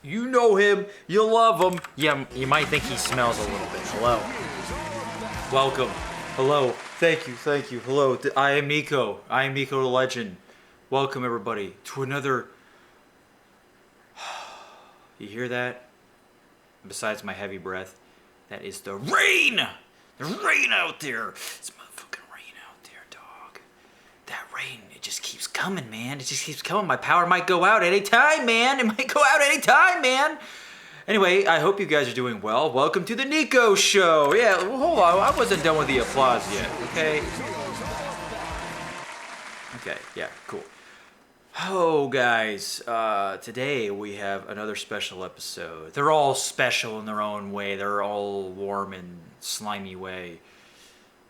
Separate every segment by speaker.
Speaker 1: You know him. You love him. Yeah, you might think he smells a little bit. Hello. Welcome. Hello. Thank you. Hello. I am Niko. I am NikoTheLegend. Welcome, everybody, to another... You hear that? Besides my heavy breath, that is the rain! The rain out there! It's motherfucking rain out there, dog. That rain, it just keeps coming, man. It just keeps coming. My power might go out any time, man. It might go out any time, man. Anyway, I hope you guys are doing well. Welcome to the Niko Show. Yeah, hold on. I wasn't done with the applause yet, okay? Okay, yeah, cool. Oh, guys, today we have another special episode. They're all special in their own way. They're all warm and slimy way.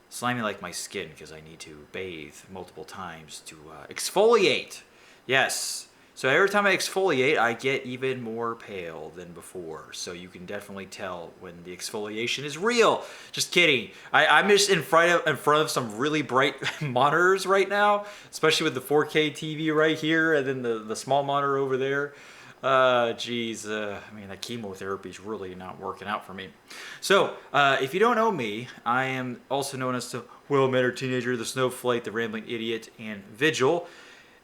Speaker 1: Slimy like my skin, because I need to bathe multiple times to exfoliate. Yes. So every time I exfoliate, I get even more pale than before. So you can definitely tell when the exfoliation is real. Just kidding. I'm just in front of some really bright monitors right now, especially with the 4K TV right here and then the small monitor over there. Geez, I mean, that chemotherapy is really not working out for me. So, if you don't know me, I am also known as the well-mannered teenager, the snowflake, the rambling idiot, and Vigil.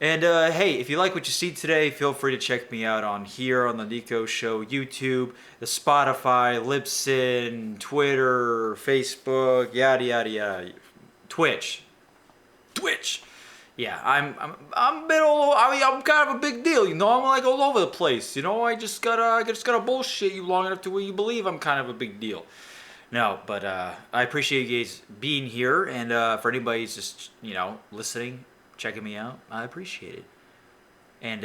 Speaker 1: And hey, if you like what you see today, feel free to check me out on here on the Niko Show, YouTube, the Spotify, Libsyn, Twitter, Facebook, yada yada yada, Twitch. Yeah, I'm a bit all. I mean, I'm kind of a big deal, you know. I'm like all over the place, you know. I just gotta bullshit you long enough to where you believe I'm kind of a big deal. No, but I appreciate you guys being here, and for anybody who's just listening, checking me out, I appreciate it. And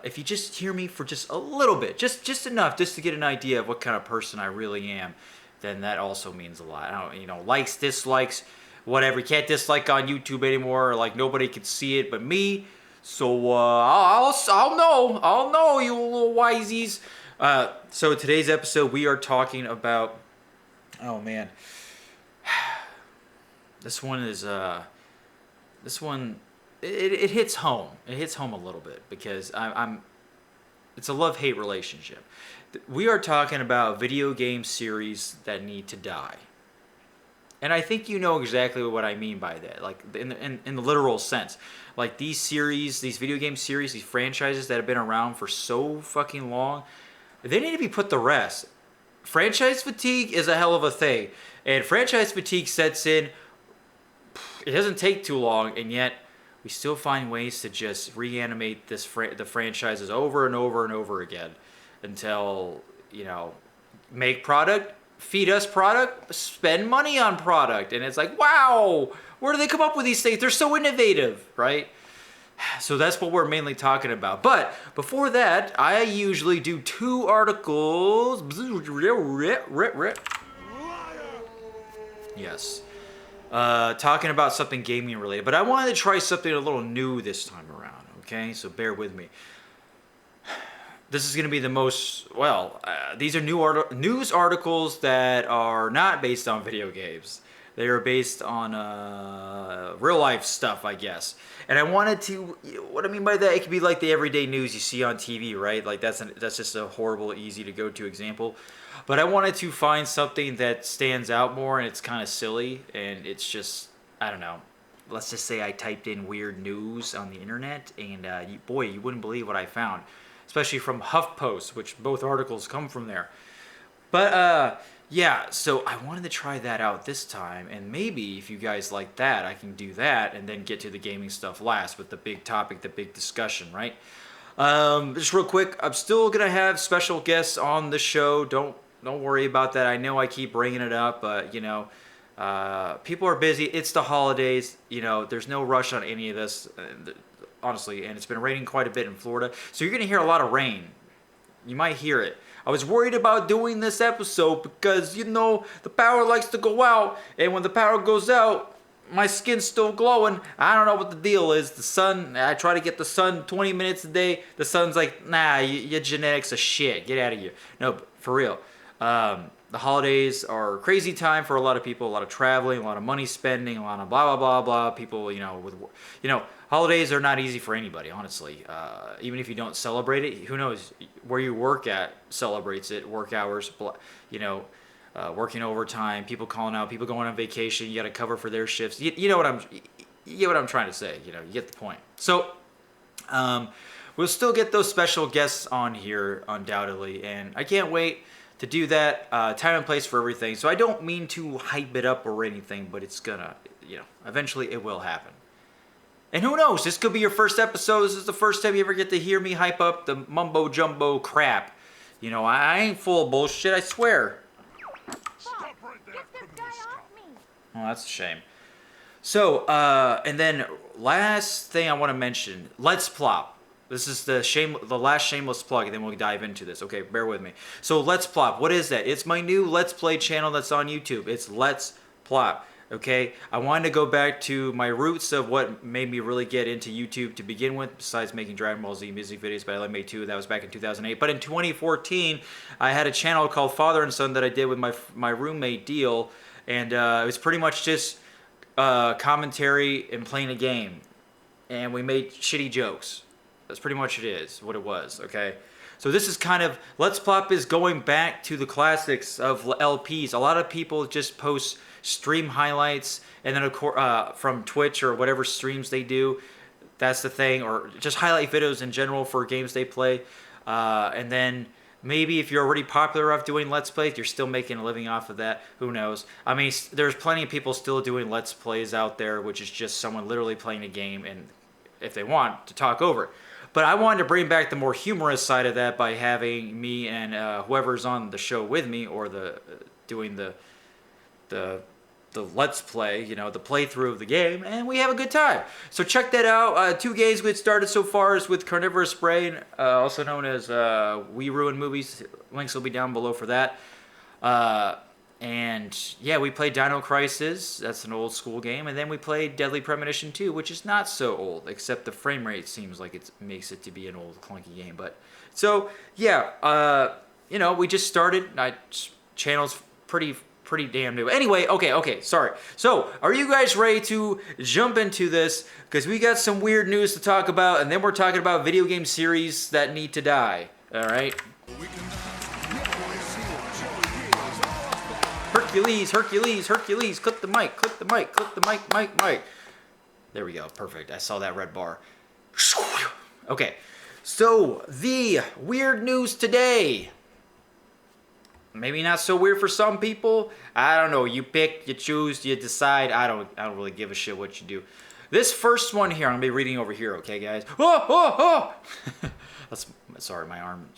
Speaker 1: if you just hear me for just a little bit, just enough, just to get an idea of what kind of person I really am, then that also means a lot. I don't, likes, dislikes, whatever. You can't dislike on YouTube anymore. Like nobody can see it but me. So I'll know, you little wisies. So today's episode, we are talking about. Oh man, this one is It hits home. It hits home a little bit because it's a love-hate relationship. We are talking about video game series that need to die. And I think you know exactly what I mean by that, like in the literal sense. Like these series, these video game series, these franchises that have been around for so fucking long, they need to be put to rest. Franchise fatigue is a hell of a thing. And franchise fatigue sets in, it doesn't take too long, and yet we still find ways to just reanimate the franchises over and over and over again until, make product, feed us product, spend money on product. And it's like, wow, where do they come up with these things? They're so innovative, right? So that's what we're mainly talking about. But before that, I usually do 2 articles. Yes. Talking about something gaming related, but I wanted to try something a little new this time around, okay? So bear with me. This is going to be the most, these are news articles that are not based on video games. They are based on real life stuff, I guess. And I wanted to, what I mean by that, it could be like the everyday news you see on TV, right? Like that's just a horrible, easy to go to example. But I wanted to find something that stands out more and it's kind of silly and it's just, I don't know. Let's just say I typed in weird news on the internet and you wouldn't believe what I found. Especially from HuffPost, which both articles come from there. But yeah, so I wanted to try that out this time, and maybe if you guys like that, I can do that and then get to the gaming stuff last with the big topic, the big discussion, right? Just real quick, I'm still gonna have special guests on the show. Don't worry about that. I know I keep bringing it up, but people are busy. It's the holidays. There's no rush on any of this. Honestly, and it's been raining quite a bit in Florida, so you're gonna hear a lot of rain. You might hear it. I was worried about doing this episode because the power likes to go out, and when the power goes out, my skin's still glowing. I don't know what the deal is. The sun, I try to get the sun 20 minutes a day. The sun's like, nah, your genetics are shit. Get out of here. No, but for real. the holidays are a crazy time for a lot of people, a lot of traveling, a lot of money spending, a lot of blah, blah, blah, blah. People, holidays are not easy for anybody, honestly. Even if you don't celebrate it, who knows where you work at celebrates it, work hours, working overtime, people calling out, people going on vacation, you got to cover for their shifts. You get what I'm trying to say, you get the point. So, we'll still get those special guests on here, undoubtedly, and I can't wait to do that. Time and place for everything. So I don't mean to hype it up or anything, but it's gonna, eventually it will happen. And who knows? This could be your first episode. This is the first time you ever get to hear me hype up the mumbo jumbo crap. I ain't full of bullshit, I swear.
Speaker 2: Stop right there. Get this guy off me.
Speaker 1: Oh, that's a shame. So, and then last thing I want to mention, Let's Plop. This is the last shameless plug, and then we'll dive into this. Okay, bear with me. So Let's Plop, what is that? It's my new Let's Play channel that's on YouTube. It's Let's Plop. Okay, I wanted to go back to my roots of what made me really get into YouTube to begin with, besides making Dragon Ball Z music videos, but I made 2. That was back in 2008. But in 2014, I had a channel called Father and Son that I did with my roommate Deal, and it was pretty much just commentary and playing a game, and we made shitty jokes. That's pretty much what it was, okay? So this is kind of, Let's Plop is going back to the classics of LPs. A lot of people just post stream highlights, and then of course, from Twitch or whatever streams they do, that's the thing, or just highlight videos in general for games they play. And then maybe if you're already popular off doing Let's Plays, you're still making a living off of that, who knows? I mean, there's plenty of people still doing Let's Plays out there, which is just someone literally playing a game, and if they want, to talk over it. But I wanted to bring back the more humorous side of that by having me and whoever's on the show with me, or doing the Let's Play, the playthrough of the game, and we have a good time. So check that out. 2 games we've started so far is with Carnivorous Brain, also known as We Ruin Movies. Links will be down below for that. And yeah, we played Dino Crisis. That's an old school game. And then we played Deadly Premonition 2, which is not so old, except the frame rate seems like it makes it to be an old clunky game. But so yeah, we just started. Channel's pretty damn new. Anyway, okay, sorry. So, are you guys ready to jump into this? Because we got some weird news to talk about, and then we're talking about video game series that need to die. All right. Hercules, click the mic. There we go, perfect. I saw that red bar. Okay, so the weird news today. Maybe not so weird for some people. I don't know, you pick, you choose, you decide. I don't really give a shit what you do. This first one here, I'm gonna be reading over here, okay guys? Oh! Sorry, my arm.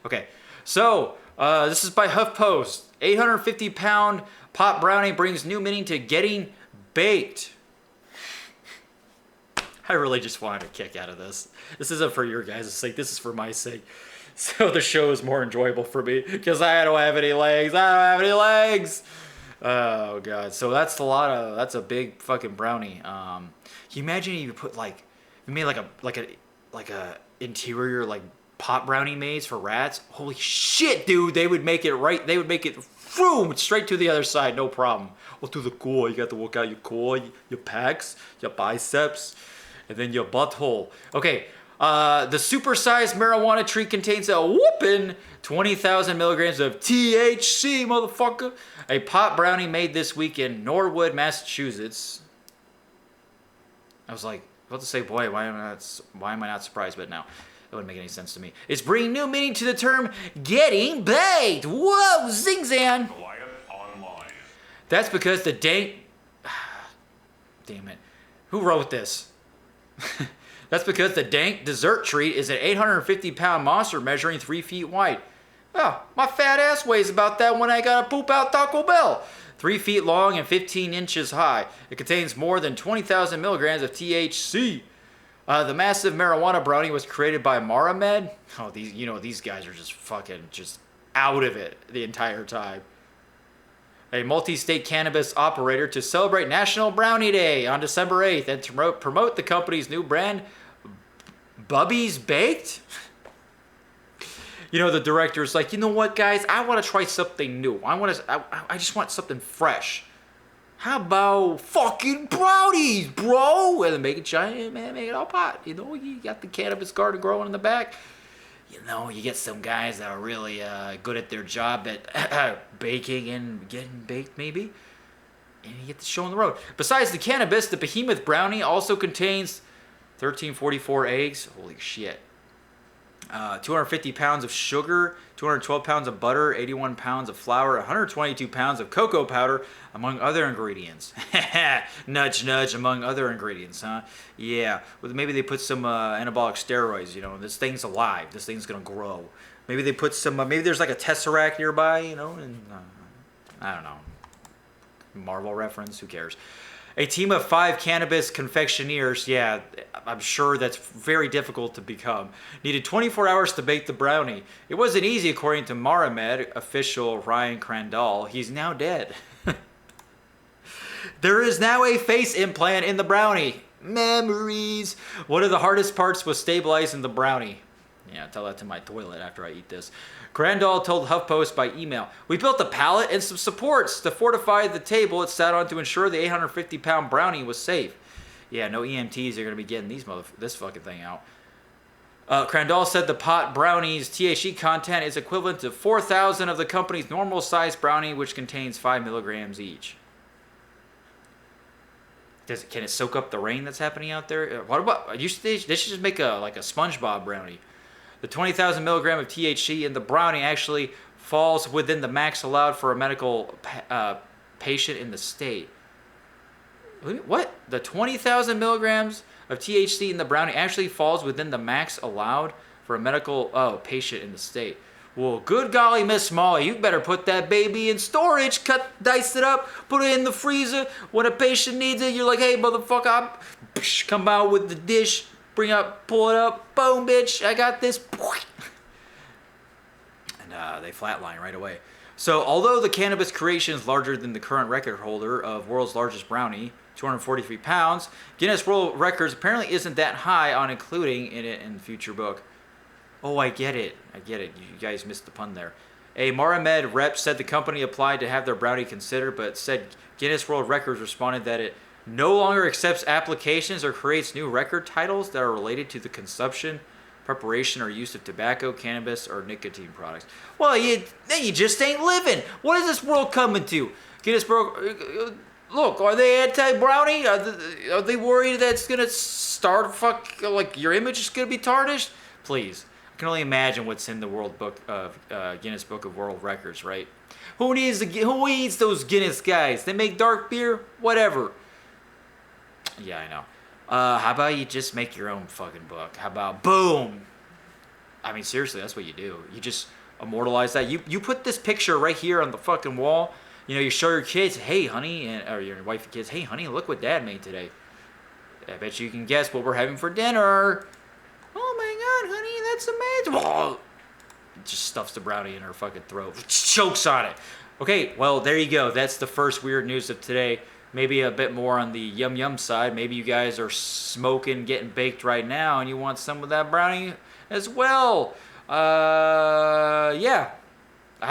Speaker 1: Okay, so this is by HuffPost. 850-pound pot brownie brings new meaning to getting baked. I really just wanted a kick out of this. This isn't for your guys' sake. This is for my sake. So the show is more enjoyable for me because I don't have any legs. Oh god. So that's that's a big fucking brownie. Can you imagine if you put you made like a interior pot brownie maze for rats? Holy shit, dude! They would make it right. They would make it boom straight to the other side, no problem. Well, to the core, you got to work out your core, your pecs, your biceps, and then your butthole. Okay. The supersized marijuana tree contains a whooping 20,000 milligrams of THC, motherfucker. A pot brownie made this week in Norwood, Massachusetts. I was about to say, boy, why am I not surprised? But now, it wouldn't make any sense to me. It's bringing new meaning to the term getting baked. Whoa, zing-zan. That's because the dank... Damn it. Who wrote this? That's because the dank dessert treat is an 850-pound monster measuring 3 feet wide. Oh, my fat ass weighs about that when I gotta poop out Taco Bell. 3 feet long and 15 inches high. It contains more than 20,000 milligrams of THC. The massive marijuana brownie was created by Maramed. Oh, these guys are just out of it the entire time. A multi-state cannabis operator to celebrate National Brownie Day on December 8th and to promote the company's new brand, Bubby's Baked. You know, the director's like, you know what, guys? I want to try something new. I just want something fresh. How about fucking brownies, bro? And then make it giant, man, make it all pot. You know, you got the cannabis garden growing in the back. You know, you get some guys that are really good at their job at baking and getting baked, maybe. And you get the show on the road. Besides the cannabis, the behemoth brownie also contains 1344 eggs. Holy shit. 250 pounds of sugar, 212 pounds of butter, 81 pounds of flour, 122 pounds of cocoa powder, among other ingredients. Nudge, nudge, among other ingredients, huh? Yeah. Well, maybe they put some anabolic steroids, you know. This thing's alive. This thing's going to grow. Maybe they put some, maybe there's like a Tesseract nearby, you know, and I don't know. Marvel reference, who cares? A team of 5 cannabis confectioneers, yeah, I'm sure that's very difficult to become, needed 24 hours to bake the brownie. It wasn't easy, according to Maramed official Ryan Crandall. He's now dead. There is now a face implant in the brownie. Memories. One of the hardest parts was stabilizing the brownie. Yeah, tell that to my toilet after I eat this. Crandall told HuffPost by email, "We built a pallet and some supports to fortify the table it sat on to ensure the 850-pound brownie was safe." Yeah, no EMTs are going to be getting this fucking thing out. Crandall said the pot brownie's THC content is equivalent to 4,000 of the company's normal size brownie, which contains 5 milligrams each. Can it soak up the rain that's happening out there? What about, they should just make a SpongeBob brownie. The 20,000 milligram of THC in the brownie actually falls within the max allowed for a medical patient in the state. What? The 20,000 milligrams of THC in the brownie actually falls within the max allowed for a medical patient in the state. Well, good golly, Miss Molly, you better put that baby in storage, dice it up, put it in the freezer. When a patient needs it, you're like, hey, motherfucker, come out with the dish. Bring up, pull it up, boom, bitch, I got this. And they flatline right away. So, although the cannabis creation is larger than the current record holder of world's largest brownie, 243 pounds, Guinness World Records apparently isn't that high on including it in the future book. Oh, I get it. You guys missed the pun there. A Maramed rep said the company applied to have their brownie considered, but said Guinness World Records responded that it no longer accepts applications or creates new record titles that are related to the consumption, preparation, or use of tobacco, cannabis, or nicotine products. Well, then you just ain't living. What is this world coming to? Guinness World... Look, are they anti-brownie? Are they worried that it's going to start like your image is going to be tarnished? Please. I can only imagine what's in the World Book of Guinness Book of World Records, right? Who eats those Guinness guys? They make dark beer? Whatever. Yeah, I know. How about you just make your own fucking book? How about boom? I mean, seriously, that's what you do. You just immortalize that. You put this picture right here on the fucking wall. You know, you show your kids, hey, honey, or your wife and kids, hey, honey, look what Dad made today. I bet you can guess what we're having for dinner. Oh my God, honey, that's amazing. Oh, just stuffs the brownie in her fucking throat. Chokes on it. Okay, well, there you go. That's the first weird news of today. Maybe a bit more on the yum yum side. Maybe you guys are smoking, getting baked right now, and you want some of that brownie as well. Yeah.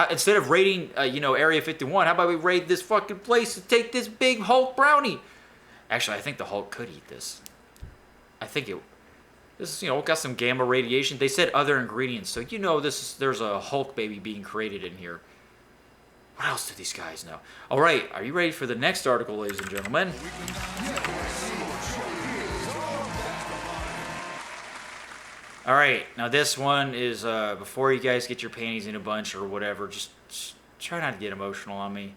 Speaker 1: Instead of raiding, Area 51, how about we raid this fucking place and take this big Hulk brownie? Actually, I think the Hulk could eat this. I think this is, got some gamma radiation. They said other ingredients, so there's a Hulk baby being created in here. What else do these guys know? All right, are you ready for the next article, ladies and gentlemen? All right, now this one is before you guys get your panties in a bunch or whatever, just try not to get emotional on me.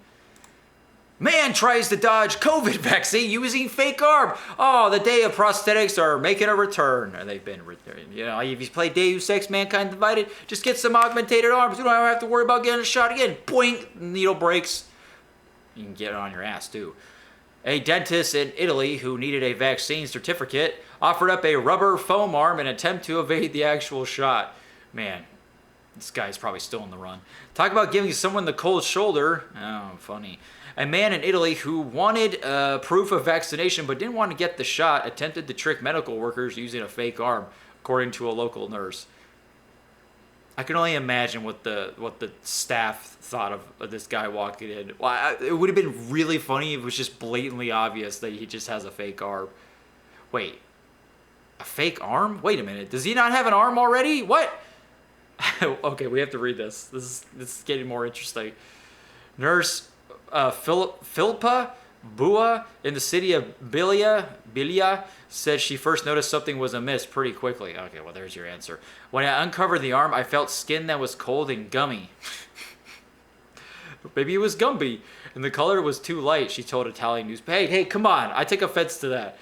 Speaker 1: Man tries to dodge COVID vaccine using fake arm. Oh, the day of prosthetics are making a return. Or they've been returned. If you play Deus Ex Mankind Divided, just get some augmented arms. You don't have to worry about getting a shot again. Boink, needle breaks. You can get it on your ass too. A dentist in Italy who needed a vaccine certificate offered up a rubber foam arm in an attempt to evade the actual shot. Man, this guy's probably still on the run. Talk about giving someone the cold shoulder. Oh, funny. A man in Italy who wanted proof of vaccination but didn't want to get the shot attempted to trick medical workers using a fake arm, according to a local nurse. I can only imagine what the staff thought of this guy walking in. Well, it would have been really funny if it was just blatantly obvious that he just has a fake arm. Wait, a fake arm? Wait a minute. Does he not have an arm already? What? Okay, we have to read this. This is getting more interesting. Nurse Philippa Bua in the city of Bilia said she first noticed something was amiss pretty quickly. Okay, well, there's your answer. When I uncovered the arm, I felt skin that was cold and gummy. Maybe it was Gumby, and the color was too light, she told Italian news. Hey, come on. I take offense to that.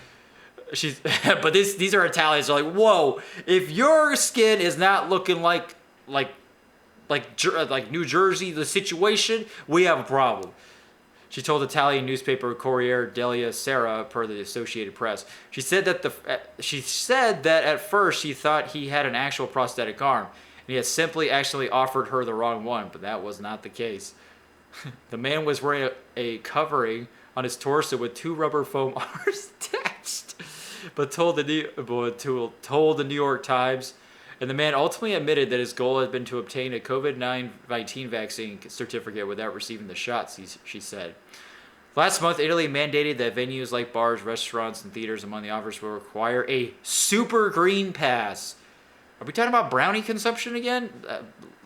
Speaker 1: But these are Italians. They're like, whoa, if your skin is not looking like New Jersey, the situation, we have a problem. She told Italian newspaper Corriere della Sera per the Associated Press. She said that at first she thought he had an actual prosthetic arm, and he had simply actually offered her the wrong one, but that was not the case. The man was wearing a covering on his torso with 2 rubber foam arms attached, but told the New York Times. And the man ultimately admitted that his goal had been to obtain a COVID-19 vaccine certificate without receiving the shots, she said. Last month, Italy mandated that venues like bars, restaurants, and theaters among the offers will require a super green pass. Are we talking about brownie consumption again?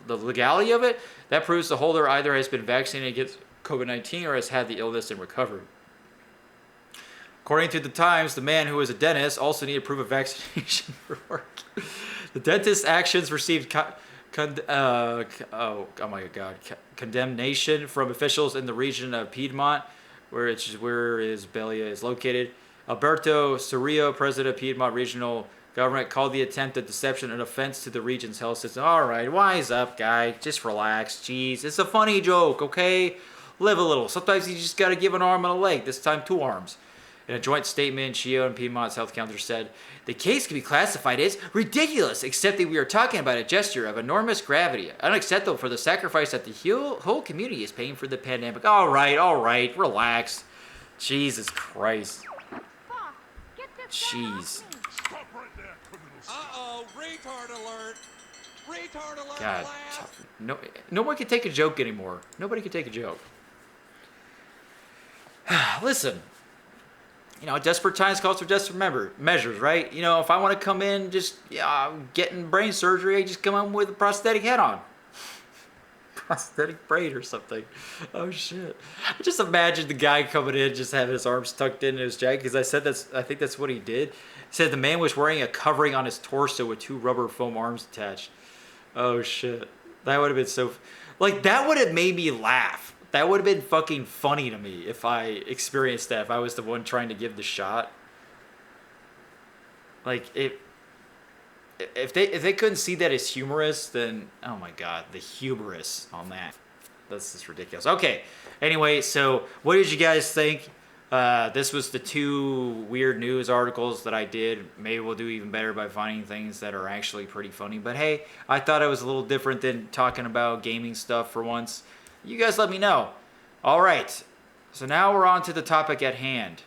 Speaker 1: The legality of it? That proves the holder either has been vaccinated against COVID-19 or has had the illness and recovered. According to the Times, the man who was a dentist also needed proof of vaccination for work. The dentist's actions received condemnation from officials in the region of Piedmont, where his Belia is located. Alberto Cirio, president of Piedmont Regional Government, called the attempt at deception an offense to the region's health system. All right, wise up, guy. Just relax. Jeez, it's a funny joke, okay? Live a little. Sometimes you just got to give an arm and a leg. This time, 2 arms. In a joint statement, Chio and Piedmont's health counselor said, the case can be classified as ridiculous, except that we are talking about a gesture of enormous gravity, unacceptable for the sacrifice that the whole community is paying for the pandemic. All right, relax. Jesus Christ.
Speaker 2: Boss, get this
Speaker 1: Jeez.
Speaker 2: guy off me.
Speaker 3: Uh-oh, retard alert. Retard alert,
Speaker 1: God,
Speaker 3: class.
Speaker 1: no one can take a joke anymore. Nobody can take a joke. Listen. Desperate times calls for desperate measures, right? If I want to come in just getting brain surgery, I just come in with a prosthetic head on. Prosthetic brain or something. Oh, shit. I just imagine the guy coming in just having his arms tucked into his jacket, because I think that's what he did. He said the man was wearing a covering on his torso with 2 rubber foam arms attached. Oh, shit. That would have been so... that would have made me laugh. That would have been fucking funny to me if I experienced that, if I was the one trying to give the shot. If they couldn't see that as humorous, then, oh my god, the humorous on that. That's just ridiculous. Okay, anyway, so what did you guys think? This was the 2 weird news articles that I did. Maybe we'll do even better by finding things that are actually pretty funny. But hey, I thought it was a little different than talking about gaming stuff for once. You guys let me know. All right. So now we're on to the topic at hand.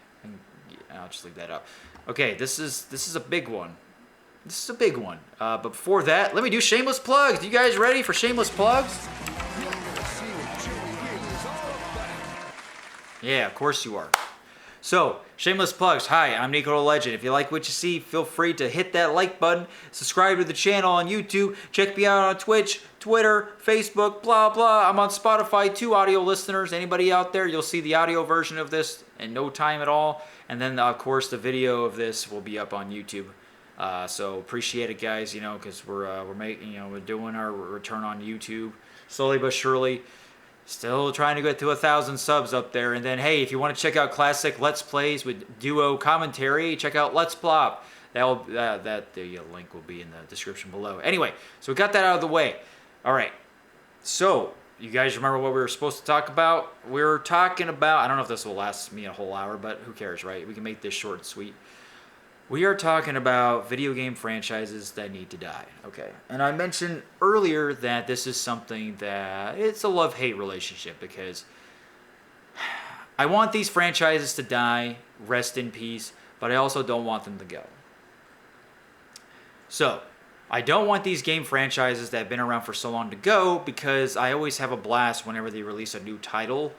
Speaker 1: I'll just leave that up. Okay, this is a big one. This is a big one. But before that, let me do shameless plugs. You guys ready for shameless plugs? Yeah, of course you are. So, shameless plugs. Hi, I'm NikoTheLegend. If you like what you see, feel free to hit that like button. Subscribe to the channel on YouTube. Check me out on Twitch, Twitter, Facebook, blah, blah. I'm on Spotify too, audio listeners. Anybody out there, you'll see the audio version of this in no time at all. And then, of course, the video of this will be up on YouTube. So appreciate it, guys, because we're making, we're doing our return on YouTube slowly but surely. Still trying to get to 1,000 subs up there. And then, hey, if you want to check out classic Let's Plays with duo commentary, check out Let's Plop. The link will be in the description below. Anyway, so we got that out of the way. All right. So, you guys remember what we were supposed to talk about? We were talking about, I don't know if this will last me a whole hour, but who cares, right? We can make this short and sweet. We are talking about video game franchises that need to die, okay? And I mentioned earlier that this is something that it's a love-hate relationship, because I want these franchises to die, rest in peace, but I also don't want them to go. So, I don't want these game franchises that have been around for so long to go, because I always have a blast whenever they release a new title.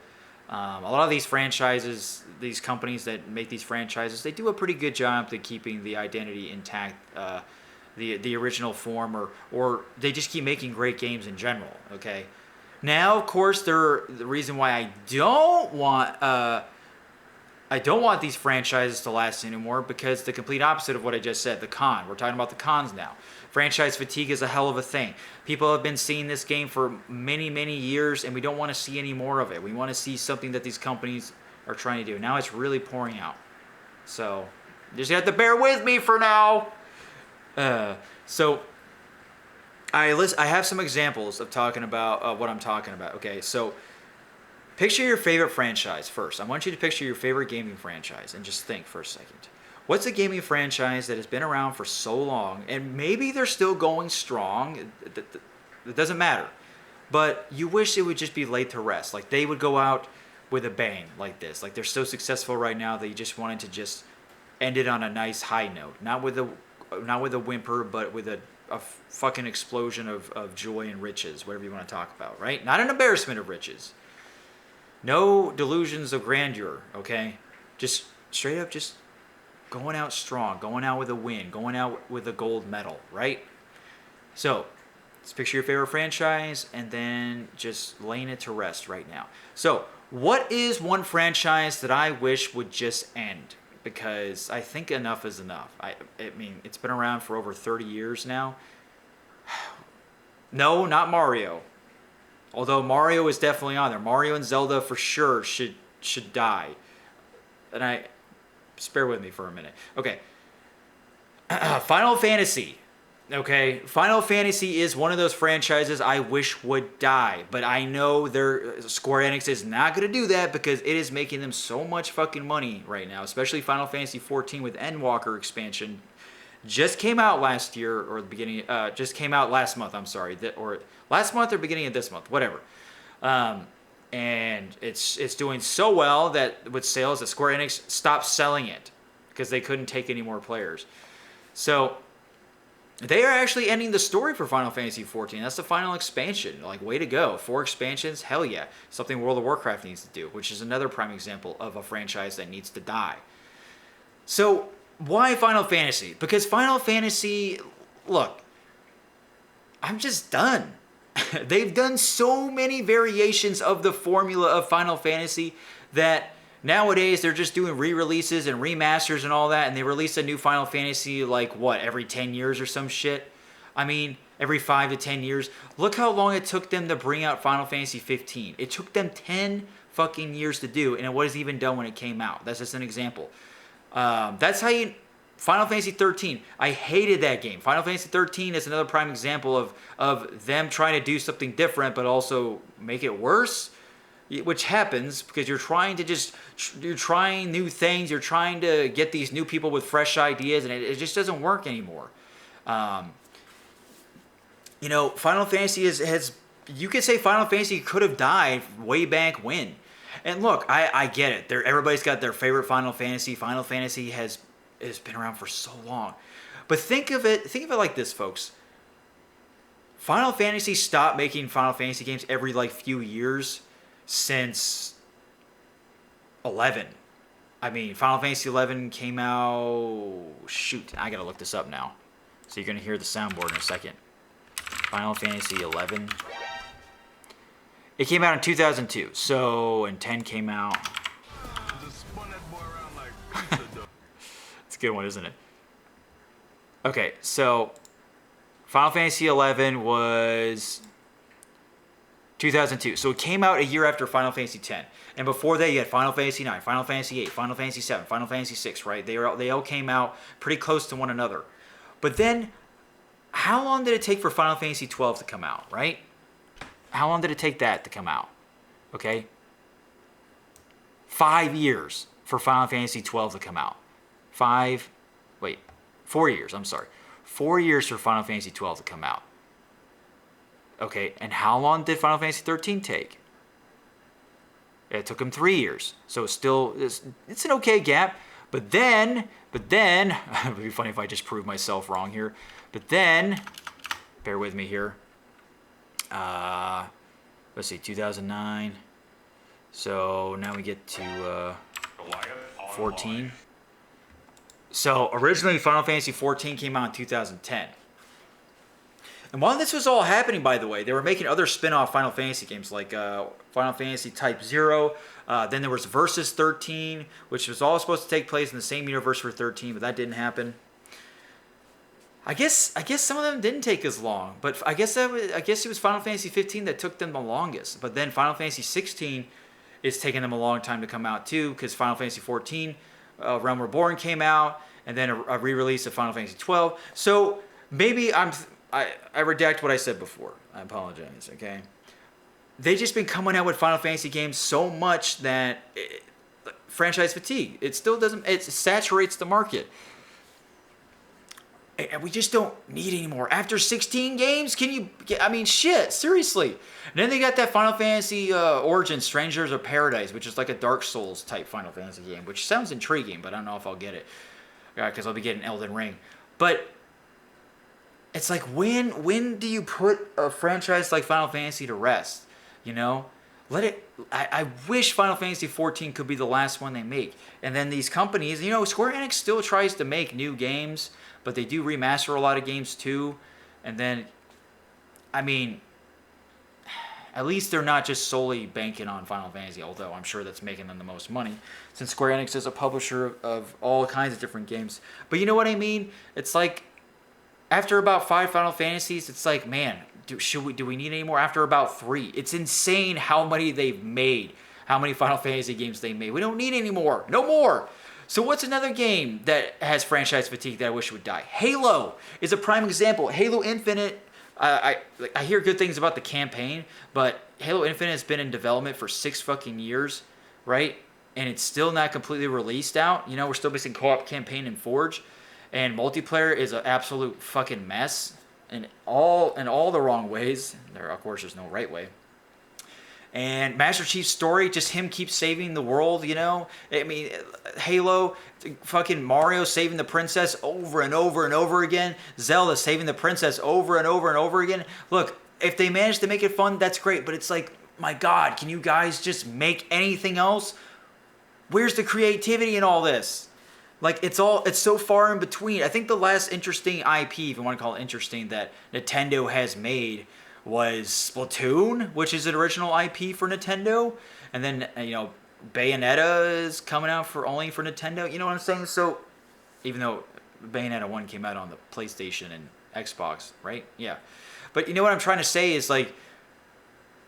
Speaker 1: A lot of these franchises, these companies that make these franchises, they do a pretty good job to keeping the identity intact, the original form, or they just keep making great games in general. Okay, now of course the reason why I don't want these franchises to last anymore, because the complete opposite of what I just said, the con. We're talking about the cons now. Franchise fatigue is a hell of a thing. People have been seeing this game for many, many years, and we don't want to see any more of it. We want to see something that these companies are trying to do. Now it's really pouring out. So, you just have to bear with me for now. So, I have some examples of talking about what I'm talking about. Okay, so picture your favorite franchise first. I want you to picture your favorite gaming franchise and just think for a second. What's a gaming franchise that has been around for so long, and maybe they're still going strong? It doesn't matter. But you wish it would just be laid to rest. Like they would go out with a bang like this. Like they're so successful right now that you just wanted to just end it on a nice high note. Not with a whimper, but with a fucking explosion of joy and riches, whatever you want to talk about, right? Not an embarrassment of riches. No delusions of grandeur, okay? Just straight up just going out strong, going out with a win, going out with a gold medal, right? So, let's picture your favorite franchise and then just laying it to rest right now. So, what is one franchise that I wish would just end? Because I think enough is enough. I mean, it's been around for over 30 years now. No, not Mario. Although Mario is definitely on there. Mario and Zelda for sure should die. And just bear with me for a minute. Okay. Final Fantasy. Okay. Final Fantasy is one of those franchises I wish would die. But I know Square Enix is not going to do that, because it is making them so much fucking money right now. Especially Final Fantasy 14 with Endwalker expansion. Just came out last year, or the beginning, just came out last month, I'm sorry. Or last month or beginning of this month, whatever. And it's doing so well that with sales that Square Enix stopped selling it because they couldn't take any more players. So they are actually ending the story for Final Fantasy XIV. That's the final expansion. Like, way to go. 4 expansions, hell yeah. Something World of Warcraft needs to do, which is another prime example of a franchise that needs to die. So why Final Fantasy? Because Final Fantasy, look, I'm just done. They've done so many variations of the formula of Final Fantasy that nowadays they're just doing re-releases and remasters and all that, and they release a new Final Fantasy like, what, every 10 years or some shit? I mean, every 5 to 10 years. Look how long it took them to bring out Final Fantasy 15. It took them 10 fucking years to do, and it wasn't even done when it came out. That's just an example. That's how you... Final Fantasy 13. I hated that game. Final Fantasy 13 is another prime example of them trying to do something different, but also make it worse, which happens because you're trying new things. You're trying to get these new people with fresh ideas, and it just doesn't work anymore. Final Fantasy has you could say Final Fantasy could have died way back when. And look, I get it. Everybody's got their favorite Final Fantasy. Final Fantasy has been around for so long. But think of it like this, folks. Final Fantasy stopped making Final Fantasy games every few years since 11. I mean, Final Fantasy 11 came out... Shoot, I gotta look this up now. So you're gonna hear the soundboard in a second. Final Fantasy 11. It came out in 2002. So, and 10 came out... It's a good one, isn't it? Okay, so Final Fantasy 11 was 2002. So it came out a year after Final Fantasy 10. And before that, you had Final Fantasy 9, Final Fantasy 8, Final Fantasy 7, Final Fantasy 6, right? They all came out pretty close to one another. But then, how long did it take for Final Fantasy 12 to come out, right? How long did it take that to come out? Okay? 5 years for Final Fantasy 12 to come out. 4 years, I'm sorry. 4 years for Final Fantasy 12 to come out. Okay, and how long did Final Fantasy 13 take? It took them 3 years. So it's an okay gap, But then, it would be funny if I just proved myself wrong here. But then, bear with me here. Let's see, 2009. So now we get to 14. So originally Final Fantasy 14 came out in 2010. And while this was all happening, by the way, they were making other spin-off Final Fantasy games like Final Fantasy Type 0. Then there was Versus 13, which was all supposed to take place in the same universe for 13, but that didn't happen. I guess some of them didn't take as long, but I guess it was Final Fantasy 15 that took them the longest. But then Final Fantasy 16 is taking them a long time to come out too, because Final Fantasy 14, Realm Reborn came out, and then a re-release of Final Fantasy 12. So maybe I redact what I said before. I apologize. Okay, they just been coming out with Final Fantasy games so much that franchise fatigue. It still doesn't. It saturates the market. And we just don't need any more. After 16 games, can you... I mean, shit, seriously. And then they got that Final Fantasy Origins, Strangers of Paradise, which is like a Dark Souls type Final Fantasy game, which sounds intriguing, but I don't know if I'll get it. Because I'll be getting Elden Ring. But it's like, when do you put a franchise like Final Fantasy to rest? You know? Let it... I wish Final Fantasy 14 could be the last one they make. And then these companies... You know, Square Enix still tries to make new games... But they do remaster a lot of games too. And then, I mean, at least they're not just solely banking on Final Fantasy, although I'm sure that's making them the most money, since Square Enix is a publisher of all kinds of different games. But you know what I mean? It's like, after about 5 Final Fantasies, it's like, man, do we need any more? After about 3, it's insane how many they've made, how many Final Fantasy games they made. We don't need any more. No more. So what's another game that has franchise fatigue that I wish would die? Halo is a prime example. Halo Infinite, I hear good things about the campaign, but Halo Infinite has been in development for 6 fucking years, right? And it's still not completely released out. You know, we're still missing co-op campaign and Forge, and multiplayer is an absolute fucking mess in all the wrong ways. Of course, there's no right way. And Master Chief's story, just him keep saving the world, you know? I mean, Halo, fucking Mario saving the princess over and over and over again. Zelda saving the princess over and over and over again. Look, if they manage to make it fun, that's great. But it's like, my God, can you guys just make anything else? Where's the creativity in all this? Like, it's so far in between. I think the last interesting IP, if you want to call it interesting, that Nintendo has made was Splatoon, which is an original IP for Nintendo, and then you know Bayonetta is coming out only for Nintendo. You know what I'm saying? So even though Bayonetta 1 came out on the PlayStation and Xbox, right? Yeah, but you know what I'm trying to say is like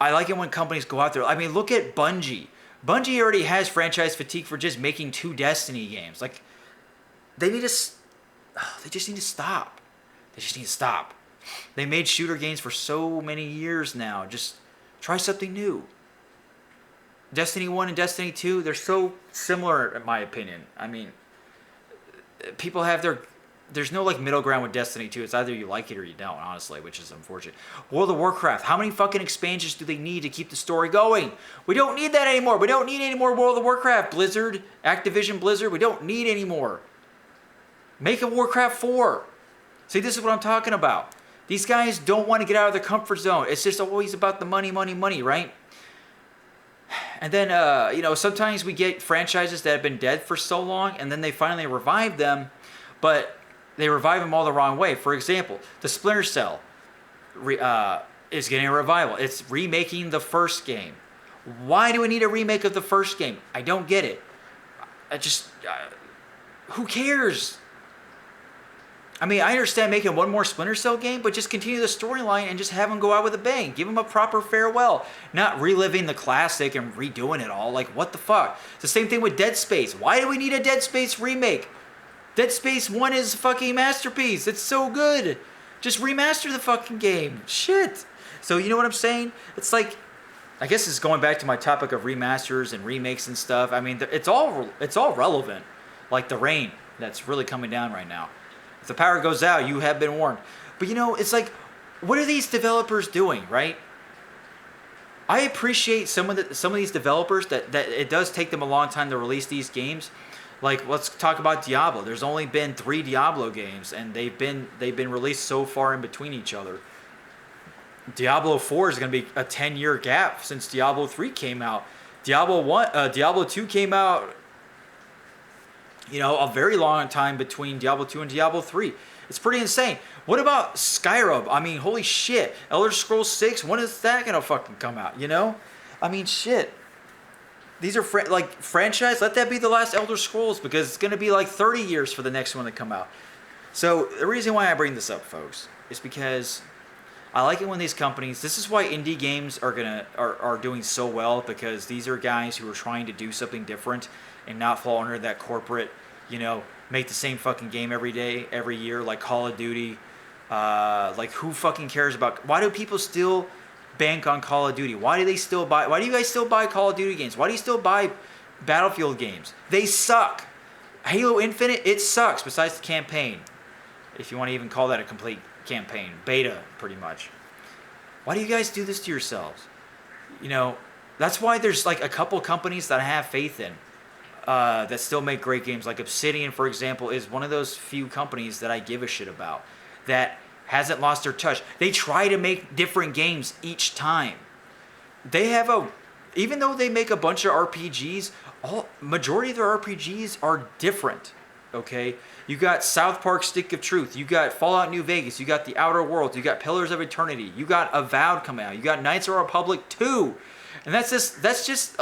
Speaker 1: I like it when companies go out there. I mean, look at Bungie. Bungie already has franchise fatigue for just making 2 Destiny games. Like they just need to stop. They just need to stop. They made shooter games for so many years now. Just try something new. Destiny 1 and Destiny 2, they're so similar in my opinion. I mean, people have there's no like middle ground with Destiny 2. It's either you like it or you don't, honestly, which is unfortunate. World of Warcraft, how many fucking expansions do they need to keep the story going? We don't need that anymore. We don't need any more World of Warcraft. Blizzard, Activision Blizzard, we don't need any more. Make a Warcraft 4. See, this is what I'm talking about. These guys don't want to get out of their comfort zone. It's just always about the money, money, money, right? And then, you know, sometimes we get franchises that have been dead for so long, and then they finally revive them, but they revive them all the wrong way. For example, the Splinter Cell is getting a revival. It's remaking the first game. Why do we need a remake of the first game? I don't get it. Who cares? I mean, I understand making one more Splinter Cell game, but just continue the storyline and just have them go out with a bang. Give them a proper farewell. Not reliving the classic and redoing it all. Like, what the fuck? It's the same thing with Dead Space. Why do we need a Dead Space remake? Dead Space 1 is a fucking masterpiece. It's so good. Just remaster the fucking game. Shit. So, you know what I'm saying? It's like, I guess it's going back to my topic of remasters and remakes and stuff. I mean, it's all relevant. Like the rain that's really coming down right now. If the power goes out, you have been warned. But you know, it's like, what are these developers doing, right? I appreciate some of these developers that it does take them a long time to release these games. Like, let's talk about Diablo. There's only been 3 Diablo games, and they've been released so far in between each other. Diablo 4 is going to be a 10-year gap since Diablo 3 came out. Diablo 2 came out, a very long time between Diablo 2 and Diablo 3. It's pretty insane. What about Skyrim? I mean, holy shit. Elder Scrolls 6, when is that going to fucking come out, I mean, shit. These are franchise. Let that be the last Elder Scrolls, because it's going to be like 30 years for the next one to come out. So the reason why I bring this up, folks, is because I like it when these companies. This is why indie games are doing so well, because these are guys who are trying to do something different and not fall under that corporate, make the same fucking game every day, every year, like Call of Duty. Like, who fucking cares about? Why do people still bank on Call of Duty? Why do you guys still buy Call of Duty games? Why do you still buy Battlefield games? They suck. Halo Infinite, it sucks, besides the campaign. If you want to even call that a complete campaign. Beta, pretty much. Why do you guys do this to yourselves? That's why there's like a couple companies that I have faith in that still make great games. Like Obsidian, for example, is one of those few companies that I give a shit about that hasn't lost their touch. They try to make different games each time. They have even though they make a bunch of RPGs, majority of their RPGs are different. Okay, you got South Park: Stick of Truth, you got Fallout New Vegas, you got The Outer Worlds, you got Pillars of Eternity, you got Avowed coming out, you got Knights of the Republic 2, and that's just just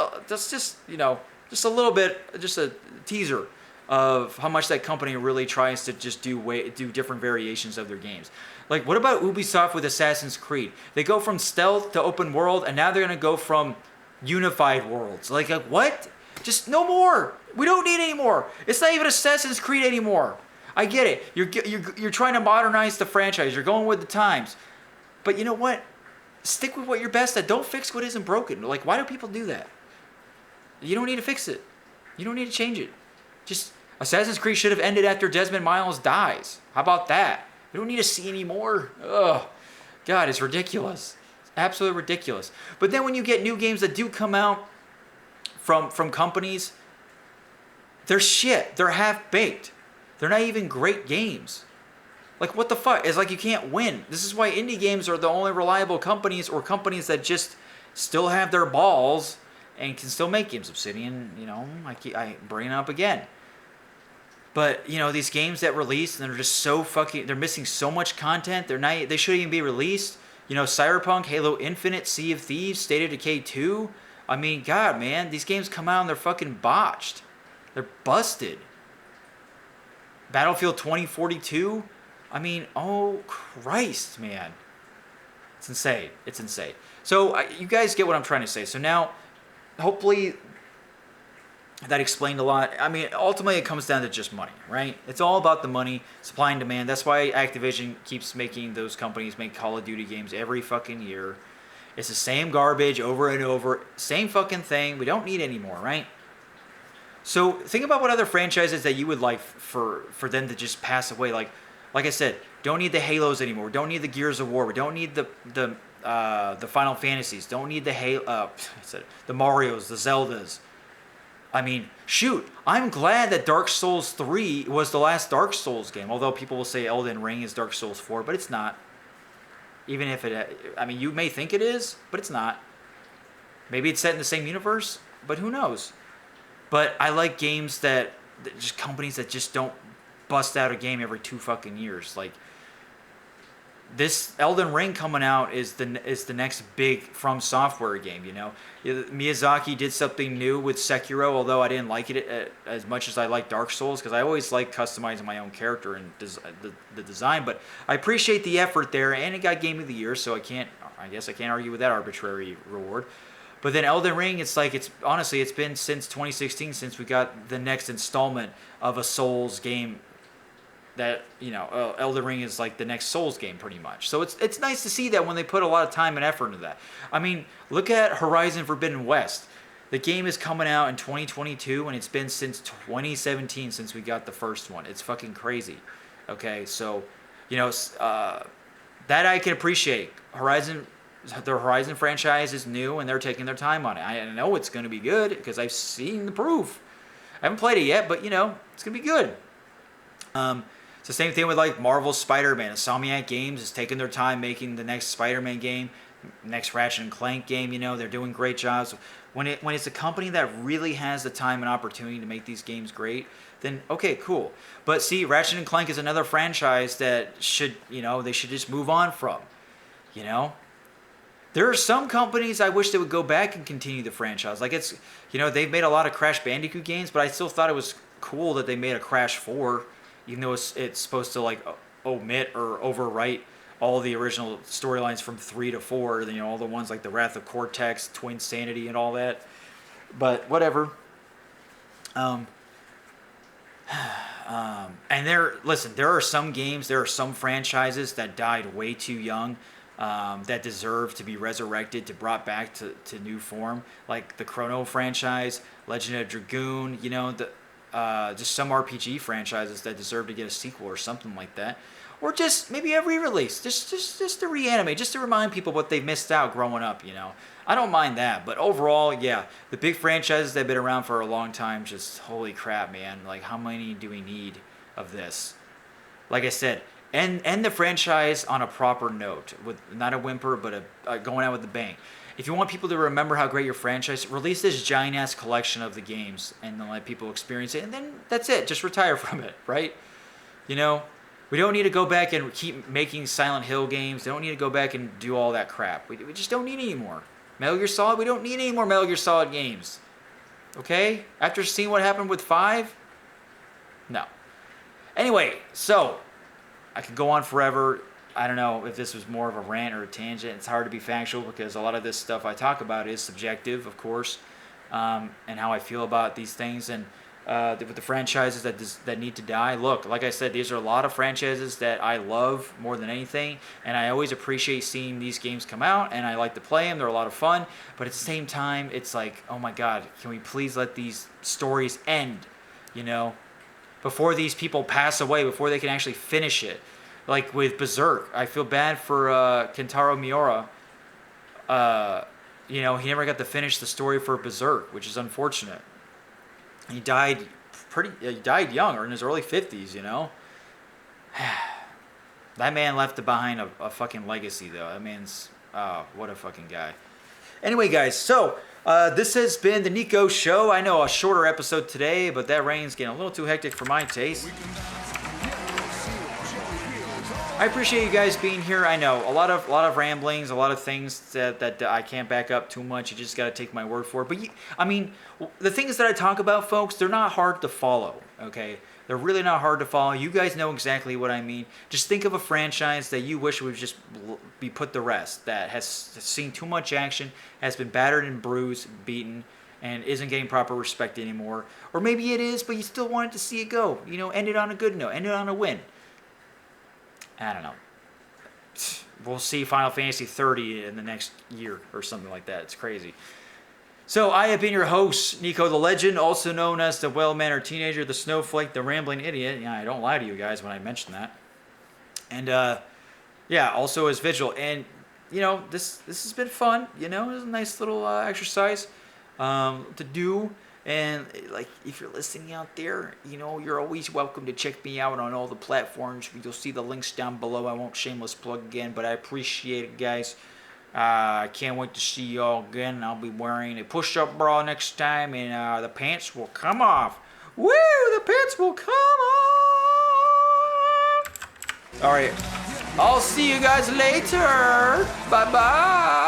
Speaker 1: a little bit, just a teaser of how much that company really tries to just do different variations of their games. Like, what about Ubisoft with Assassin's Creed? They go from stealth to open world, and now they're gonna go from unified worlds. Like what? Just no more. We don't need any more. It's not even Assassin's Creed anymore. I get it. You're trying to modernize the franchise. You're going with the times. But you know what? Stick with what you're best at. Don't fix what isn't broken. Like, why do people do that? You don't need to fix it. You don't need to change it. Just Assassin's Creed should have ended after Desmond Miles dies. How about that? You don't need to see any more. Ugh. God, it's ridiculous. It's absolutely ridiculous. But then when you get new games that do come out from companies, they're shit. They're half-baked. They're not even great games. Like, what the fuck? It's like you can't win. This is why indie games are the only reliable companies, or companies that just still have their balls and can still make games. Obsidian, I bring it up again. But, these games that release, and they're just so they're missing so much content. They shouldn't even be released. Cyberpunk, Halo Infinite, Sea of Thieves, State of Decay 2. I mean, God, man, these games come out and they're fucking botched. They're busted. Battlefield 2042. I mean, oh Christ, man. It's insane. It's insane. So you guys get what I'm trying to say. So now, hopefully, that explained a lot. I mean, ultimately, it comes down to just money, right? It's all about the money, supply and demand. That's why Activision keeps making those companies make Call of Duty games every fucking year. It's the same garbage over and over. Same fucking thing. We don't need any more, right? So think about what other franchises that you would like for them to just pass away. Like I said, don't need the Halos anymore. Don't need the Gears of War. We don't need the Final Fantasies. Don't need the the Marios, the Zeldas. I mean, shoot, I'm glad that Dark Souls 3 was the last Dark Souls game. Although people will say Elden Ring is Dark Souls 4, but it's not. Even if you may think it is, but it's not. Maybe it's set in the same universe, but who knows? But I like games that just companies that just don't bust out a game every 2 fucking years. Like, this Elden Ring coming out is the next big From Software game, Miyazaki did something new with Sekiro, although I didn't like it as much as I like Dark Souls, because I always like customizing my own character and the design. But I appreciate the effort there, and it got Game of the Year, so I guess I can't argue with that arbitrary reward. But then Elden Ring, it's been since 2016 since we got the next installment of a Souls game. That Elden Ring is like the next Souls game, pretty much. So it's nice to see that when they put a lot of time and effort into that. I mean, look at Horizon Forbidden West. The game is coming out in 2022, and it's been since 2017 since we got the first one. It's fucking crazy. Okay, so that I can appreciate. The Horizon franchise is new, and they're taking their time on it. I know it's going to be good because I've seen the proof. I haven't played it yet, but, you know, it's going to be good. It's the same thing with, like, Marvel's Spider-Man. Insomniac Games is taking their time making the next Spider-Man game, next Ratchet & Clank game, you know. They're doing great jobs. When it's a company that really has the time and opportunity to make these games great, then okay, cool. But see, Ratchet & Clank is another franchise that should, you know, they should just move on from, you know. There are some companies I wish they would go back and continue the franchise. Like, it's, you know, they've made a lot of Crash Bandicoot games, but I still thought it was cool that they made a Crash 4, even though it's supposed to, like, omit or overwrite all the original storylines from 3 to 4, you know, all the ones like the Wrath of Cortex, Twin Sanity, and all that. But whatever. And there are some games, there are some franchises that died way too young, that deserve to be resurrected, to brought back to new form, like the Chrono franchise, Legend of Dragoon, you know, just some RPG franchises that deserve to get a sequel or something like that. Or just maybe a re-release, just to reanimate, just to remind people what they missed out growing up, you know. I don't mind that, but overall, yeah, the big franchises that have been around for a long time, just holy crap, man. Like, how many do we need of this? Like I said, end the franchise on a proper note, with not a whimper, but going out with a bang. If you want people to remember how great your franchise, release this giant-ass collection of the games and then let people experience it, and then that's it. Just retire from it, right? You know? We don't need to go back and keep making Silent Hill games. They don't need to go back and do all that crap. We just don't need any more. Metal Gear Solid, we don't need any more Metal Gear Solid games. Okay? After seeing what happened with 5? No. Anyway, so, I could go on forever. I don't know if this was more of a rant or a tangent. It's hard to be factual because a lot of this stuff I talk about is subjective, of course, and how I feel about these things. And with the franchises that need to die. Look, like I said, these are a lot of franchises that I love more than anything, and I always appreciate seeing these games come out, and I like to play them. They're a lot of fun, but at the same time, it's like, oh my God, can we please let these stories end, you know, before these people pass away, before they can actually finish it. Like with Berserk, I feel bad for Kentaro Miura. You know, he never got to finish the story for Berserk, which is unfortunate. He died young, or in his early 50s, you know. That man left behind a fucking legacy, though. That man's, what a fucking guy. Anyway, guys, so this has been the Niko Show. I know a shorter episode today, but that rain's getting a little too hectic for my taste. I appreciate you guys being here. I know a lot of ramblings, a lot of things that I can't back up too much. You just got to take my word for it. But I mean, the things that I talk about, folks, they're not hard to follow. Okay, they're really not hard to follow. You guys know exactly what I mean. Just think of a franchise that you wish would just be put to rest, that has seen too much action, has been battered and bruised, beaten, and isn't getting proper respect anymore. Or maybe it is, but you still wanted to see it go. You know, end it on a good note, end it on a win. I don't know. We'll see Final Fantasy 30 in the next year or something like that. It's crazy. So I have been your host, NikoTheLegend, also known as the well-mannered teenager, the snowflake, the rambling idiot. Yeah, I don't lie to you guys when I mention that. And yeah, also as Vigil. And you know, this has been fun. You know, it was a nice little exercise to do. And like, if you're listening out there, you know, you're always welcome to check me out on all the platforms. You'll see the links down below. I won't shameless plug again, but I appreciate it, guys. I can't wait to see y'all again. I'll be wearing a push-up bra next time, and the pants will come off. Woo! The pants will come off. All right. I'll see you guys later. Bye-bye.